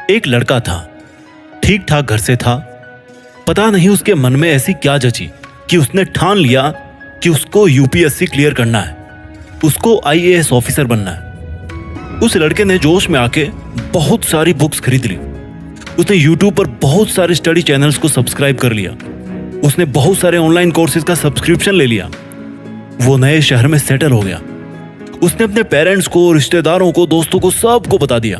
एक लड़का था, ठीक ठाक घर से था। पता नहीं उसके मन में ऐसी क्या जची कि उसने ठान लिया कि उसको यूपीएससी क्लियर करना है, उसको आईएएस ऑफिसर बनना है। उस लड़के ने जोश में आके बहुत सारी बुक्स खरीद ली। उसने यूट्यूब पर बहुत सारे स्टडी चैनल्स को सब्सक्राइब कर लिया। उसने बहुत सारे ऑनलाइन कोर्सेज का सब्सक्रिप्शन ले लिया। वो नए शहर में सेटल हो गया। उसने अपने पेरेंट्स को, रिश्तेदारों को, दोस्तों को, सबको बता दिया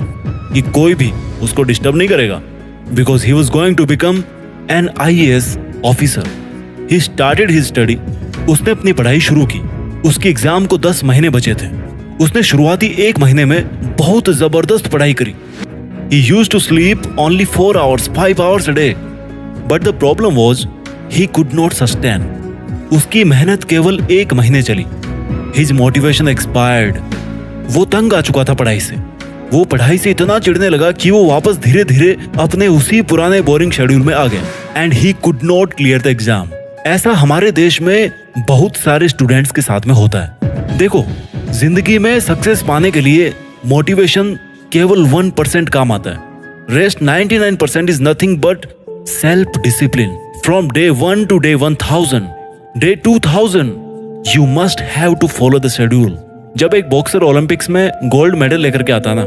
कि कोई भी उसको डिस्टर्ब नहीं करेगा, because he was going to become an IAS officer. He started his study. उसने अपनी पढ़ाई शुरू की। उसके एग्जाम को 10 महीने बचे थे। उसने शुरुआती 1 महीने में बहुत जबरदस्त पढ़ाई करी। He used to sleep only 4 hours, 5 hours a day. But the problem was, he could not sustain. उसकी मेहनत केवल 1 महीने चली। His motivation expired. वो तंग आ चुका था पढ़ाई से। वो पढ़ाई से इतना चिढ़ने लगा कि वो वापस धीरे धीरे अपने उसी पुराने बोरिंग शेड्यूल में आ गया। And he could not clear the exam. ऐसा हमारे देश में बहुत सारे स्टूडेंट्स के साथ में होता है। देखो, जिंदगी में सक्सेस पाने के लिए मोटिवेशन केवल 1% काम आता है। Rest 99% is nothing but self discipline. From day 1 to day 1000, day 2000 you must have to follow the schedule. जब एक बॉक्सर ओलंपिक्स में गोल्ड मेडल लेकर के आता ना,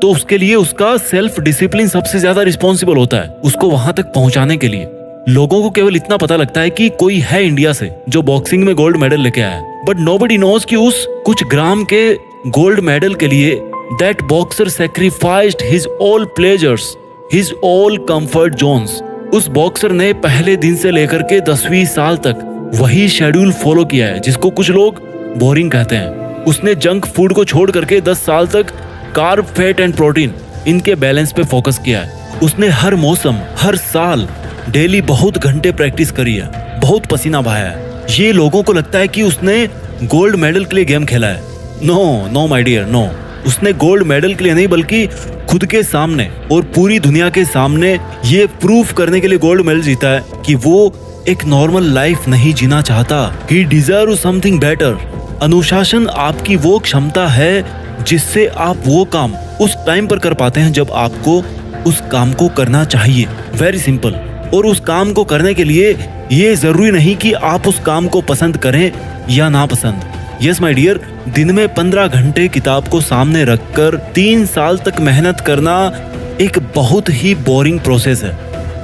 तो उसके लिए उसका सेल्फ डिसिप्लिन सबसे ज्यादा रिस्पॉन्सिबल होता है उसको वहां तक पहुंचाने के लिए। लोगों को केवल इतना पता लगता है कि कोई है इंडिया से जो बॉक्सिंग में गोल्ड मेडल लेके आया, बट नोबडी नोज कि उस कुछ ग्राम के गोल्ड मेडल के लिए that boxer sacrificed his all pleasures, his all comfort zones. उस बॉक्सर ने पहले दिन से लेकर के 10वीं साल तक वही शेड्यूल फॉलो किया है जिसको कुछ लोग बोरिंग कहते हैं। उसने जंक फूड को छोड़ करके 10 साल तक कार्ब, फैट एंड प्रोटीन इनके बैलेंस पे फोकस किया है। उसने हर मौसम, हर साल डेली बहुत घंटे प्रैक्टिस करी है, बहुत पसीना बहाया है। ये लोगों को लगता है कि उसने गोल्ड मेडल के लिए गेम खेला है। No my dear, no. उसने गोल्ड मेडल के लिए नहीं, बल्कि खुद के सामने और पूरी दुनिया के सामने ये प्रूफ करने के लिए गोल्ड मेडल जीता है कि वो एक नॉर्मल लाइफ नहीं जीना चाहता। He deserves something better. अनुशासन आपकी वो क्षमता है जिससे आप वो काम उस टाइम पर कर पाते हैं जब आपको उस काम को करना चाहिए। Very simple. और उस काम को करने के लिए ये जरूरी नहीं कि आप उस काम को पसंद करें या ना पसंद। यस माय डियर, दिन में 15 घंटे किताब को सामने रखकर 3 साल तक मेहनत करना एक बहुत ही बोरिंग प्रोसेस है।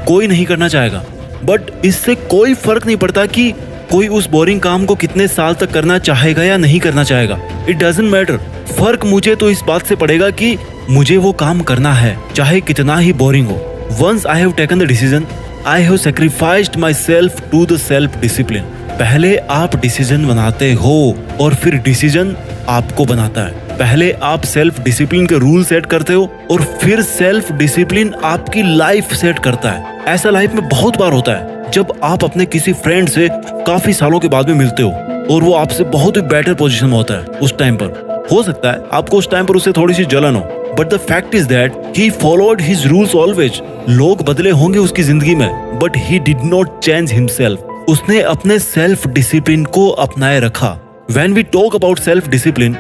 कोई नहीं करना चाहेगा, बट इससे कोई फर्क नहीं पड़ता कि कोई उस बोरिंग काम को कितने साल तक करना चाहेगा या नहीं करना चाहेगा। It doesn't matter. फर्क मुझे तो इस बात से पड़ेगा कि मुझे वो काम करना है, चाहे कितना ही बोरिंग हो। Once I have taken the decision, I have sacrificed my self to the self discipline. पहले आप डिसीजन बनाते हो और फिर डिसीजन आपको बनाता है। पहले आप सेल्फ डिसिप्लिन के रूल सेट करते हो और फिर सेल्फ डिसिप्लिन आपकी लाइफ सेट करता है। ऐसा लाइफ में बहुत बार होता है जब आप अपने किसी फ्रेंड से काफी सालों के बाद में मिलते हो और वो आपसे बहुत ही बेटर पोजीशन में होता है। उस टाइम पर हो सकता है आपको उस टाइम पर उससे थोड़ी सी जलन हो, but the fact is that he followed his rules always. लोग बदले होंगे उसकी जिंदगी में, but he did not change himself. उसने अपने सेल्फ डिसिप्लिन को अपनाए रखा। When we talk about self discipline,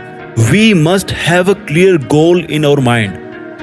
we must have a clear goal in our mind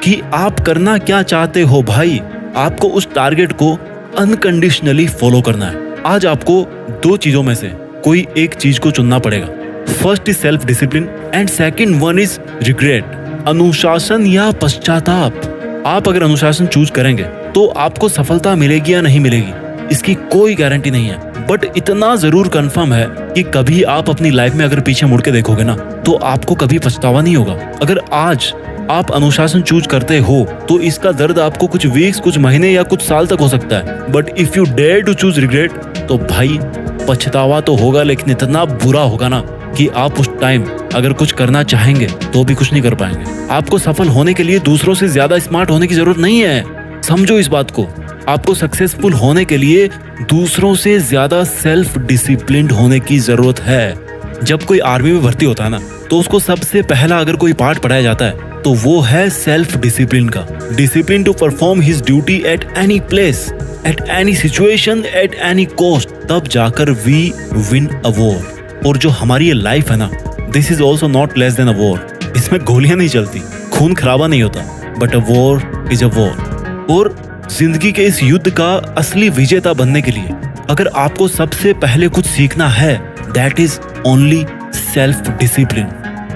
कि आप करना क्या चाहते हो भाई। आपको उस टारगेट को अनकंडीशनली फॉलो करना है। आज आपको 2 चीजों में से कोई एक चीज को चुनना पड़ेगा। First is self discipline and second one is regret, अनुशासन या पश्चाताप। आप अगर अनुशासन चूज करेंगे तो आपको सफलता मिलेगी या नहीं मिलेगी इसकी कोई गारंटी नहीं है, बट इतना जरूर कंफर्म है कि कभी आप अपनी लाइफ में अगर पीछे मुड़ के देखोगे ना, तो आपको कभी पछतावा नहीं होगा। अगर आज आप अनुशासन चूज करते हो तो इसका दर्द आपको कुछ वीक्स, कुछ महीने या कुछ साल तक हो सकता है, but if you dare to choose regret, तो भाई पछतावा तो होगा, लेकिन इतना बुरा होगा ना कि आप उस टाइम अगर कुछ करना चाहेंगे तो भी कुछ नहीं कर पाएंगे। आपको सफल होने के लिए दूसरों से ज्यादा स्मार्ट होने की जरूरत नहीं है। समझो इस बात को। आपको सक्सेसफुल होने के लिए दूसरों से ज्यादा सेल्फ डिसिप्लिन्ड होने की जरूरत है। जब कोई आर्मी में भर्ती होता है ना, तो उसको सबसे पहला अगर कोई पार्ट पढ़ाया जाता है तो वो है सेल्फ डिसिप्लिन का। Discipline to perform his duty at any place, at any situation, at any cost. तब जाकर वी विन अ वॉर। और जो हमारी ये लाइफ है ना, this is also not less than a war. इसमें गोलियां नहीं चलती, खून खराबा नहीं होता, but a war is a war. और जिंदगी के इस युद्ध का असली विजेता बनने के लिए अगर आपको सबसे पहले कुछ सीखना है, that is only self discipline.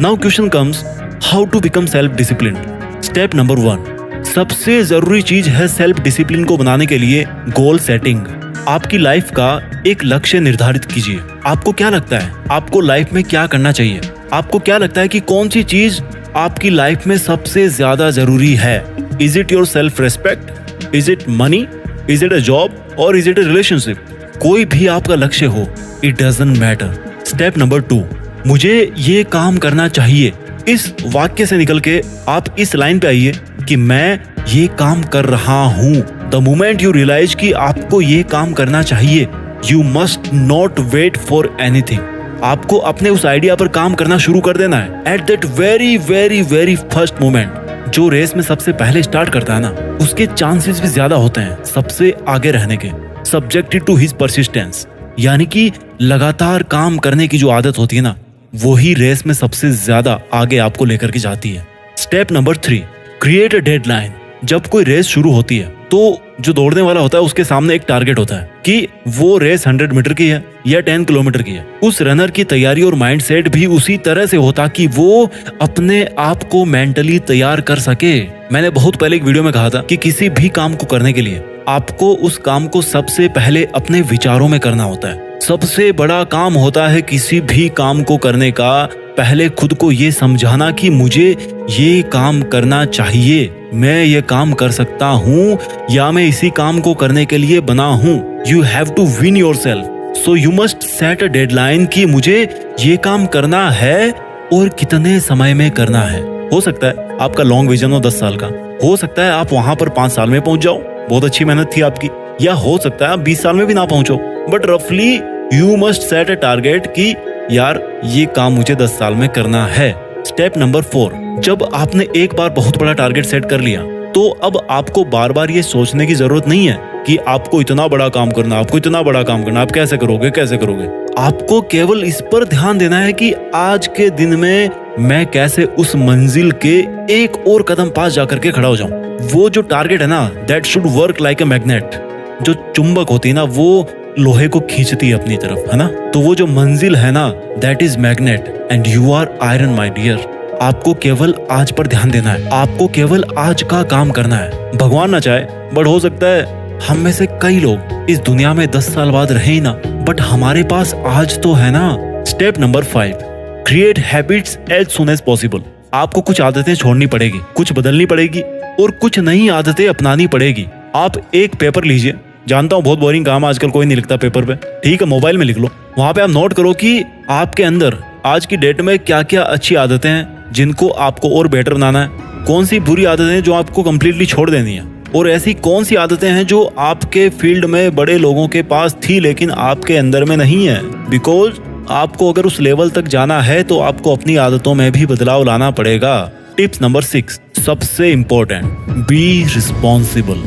Now question comes, how to become self discipline. Step number 1, सबसे जरूरी चीज है सेल्फ डिसिप्लिन को बनाने के लिए गोल सेटिंग। आपकी लाइफ का एक लक्ष्य निर्धारित कीजिए। आपको क्या लगता है आपको लाइफ में क्या करना चाहिए? आपको क्या लगता है कि कौन सी चीज आपकी लाइफ में सबसे ज्यादा जरूरी है? Is it your self respect? Is it money? Is it a job? और इज इट अ रिलेशनशिप? कोई भी आपका लक्ष्य हो, it doesn't matter. Step number 2, मुझे ये काम करना चाहिए। इस वाक्य से निकल के आप इस लाइन पे आइए कि मैं ये काम कर रहा हूं। द मोमेंट यू रियलाइज कि आपको ये काम करना चाहिए, you must not wait for anything. आपको अपने उस आइडिया पर काम करना शुरू कर देना है at that very very very first moment. जो रेस में सबसे पहले स्टार्ट करता है ना, उसके चांसेस भी ज्यादा होते हैं सबसे आगे रहने के, सब्जेक्टेड टू हिज परसिस्टेंस। यानी कि लगातार काम करने की जो आदत होती है ना, वही रेस में सबसे ज्यादा आगे आपको लेकर के जाती है। Step number 3, create a deadline. जब कोई रेस शुरू होती है तो जो दौड़ने वाला होता है उसके सामने एक टारगेट होता है कि वो रेस 100 मीटर की है या 10 किलोमीटर की है। उस रनर की तैयारी और माइंडसेट भी उसी तरह से होता कि वो अपने आप को मेंटली तैयार कर सके। मैंने बहुत पहले एक वीडियो में कहा था कि किसी भी काम को करने के लिए आपको उस काम को सबसे पहले अपने विचारों में करना होता है। सबसे बड़ा काम होता है किसी भी काम को करने का पहले खुद को ये समझाना कि मुझे ये काम करना चाहिए, मैं ये काम कर सकता हूँ या मैं इसी काम को करने के लिए बना हूँ। You have to win your self, so you must set a deadline कि मुझे ये काम करना है और कितने समय में करना है। हो सकता है आपका लॉन्ग विजन हो 10 साल का, हो सकता है आप वहां पर 5 साल में पहुंच जाओ, बहुत अच्छी मेहनत थी आपकी, या हो सकता है आप 20 साल में भी ना पहुंचो, बट रफली you must set a target कि यार ये काम मुझे 10 साल में करना है। स्टेप नंबर 4, जब आपने एक बार बहुत बड़ा टारगेट सेट कर लिया तो अब आपको बार बार ये सोचने की जरूरत नहीं है कि आपको इतना बड़ा काम करना, आपको इतना बड़ा काम करना, आप कैसे करोगे। आपको केवल इस पर ध्यान देना है कि आज के दिन में मैं कैसे उस मंजिल के एक और कदम पास जाकर के खड़ा हो जाऊं। वो जो टारगेट है ना, that should work like a magnet. जो चुंबक होती है ना, वो लोहे को खींचती है अपनी तरफ, है ना। तो वो जो मंजिल है ना, that is magnet and you are iron my dear. आपको केवल आज पर ध्यान देना है, आपको केवल आज का काम करना है। भगवान ना चाहे, बट हो सकता है हम में से कई लोग इस दुनिया में 10 साल बाद रहे ही ना, बट हमारे पास आज तो है ना। Step number 5, create habits as soon as possible. आपको कुछ आदतें छोड़नी पड़ेगी, कुछ बदलनी पड़ेगी और कुछ नई आदतें अपनानी पड़ेगी। आप एक पेपर लीजिए, जानता हूँ बहुत बोरिंग काम, आजकल कोई नहीं लिखता पेपर पे, ठीक है, मोबाइल में लिख लो। वहां पे आप नोट करो कि आपके अंदर आज की डेट में क्या क्या अच्छी आदतें हैं जिनको आपको और बेटर बनाना है, कौन सी बुरी आदतें हैं जो आपको कंप्लीटली छोड़ देनी है, और ऐसी कौन सी आदतें हैं जो आपके फील्ड में बड़े लोगों के पास थी लेकिन आपके अंदर में नहीं है। बिकॉज आपको अगर उस लेवल तक जाना है तो आपको अपनी आदतों में भी बदलाव लाना पड़ेगा। टिप्स नंबर 6, सबसे important, be responsible,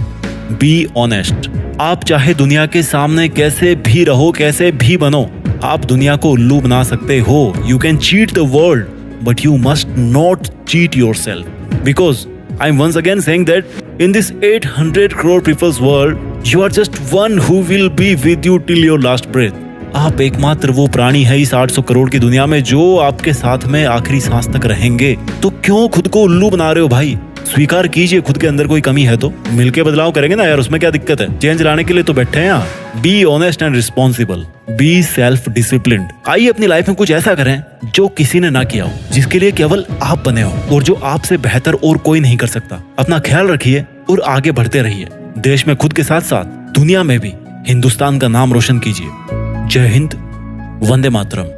be honest. आप चाहे दुनिया के सामने कैसे भी रहो, कैसे भी बनो, आप दुनिया को उल्लू बना सकते हो। You can cheat the world but you must not cheat yourself, because I'm once again saying that in this 800 crore people's world, you are just one who will be with you till your last breath. आप एकमात्र वो प्राणी है इस 800 करोड़ की दुनिया में जो आपके साथ में आखिरी सांस तक रहेंगे। तो क्यों खुद को उल्लू बना रहे हो भाई? स्वीकार कीजिए खुद के अंदर कोई कमी है तो मिलके बदलाव करेंगे ना यार, उसमें क्या दिक्कत है? चेंज लाने के लिए तो बैठे हैं यहाँ। Be honest and responsible, be self disciplined. आइए अपनी लाइफ में कुछ ऐसा करें जो किसी ने ना किया हो, जिसके लिए केवल आप बने हो और जो आपसे बेहतर और कोई नहीं कर सकता। अपना ख्याल रखिए और आगे बढ़ते रहिए। देश में खुद के साथ साथ दुनिया में भी हिंदुस्तान का नाम रोशन कीजिए। जय हिंद, वंदे मातरम।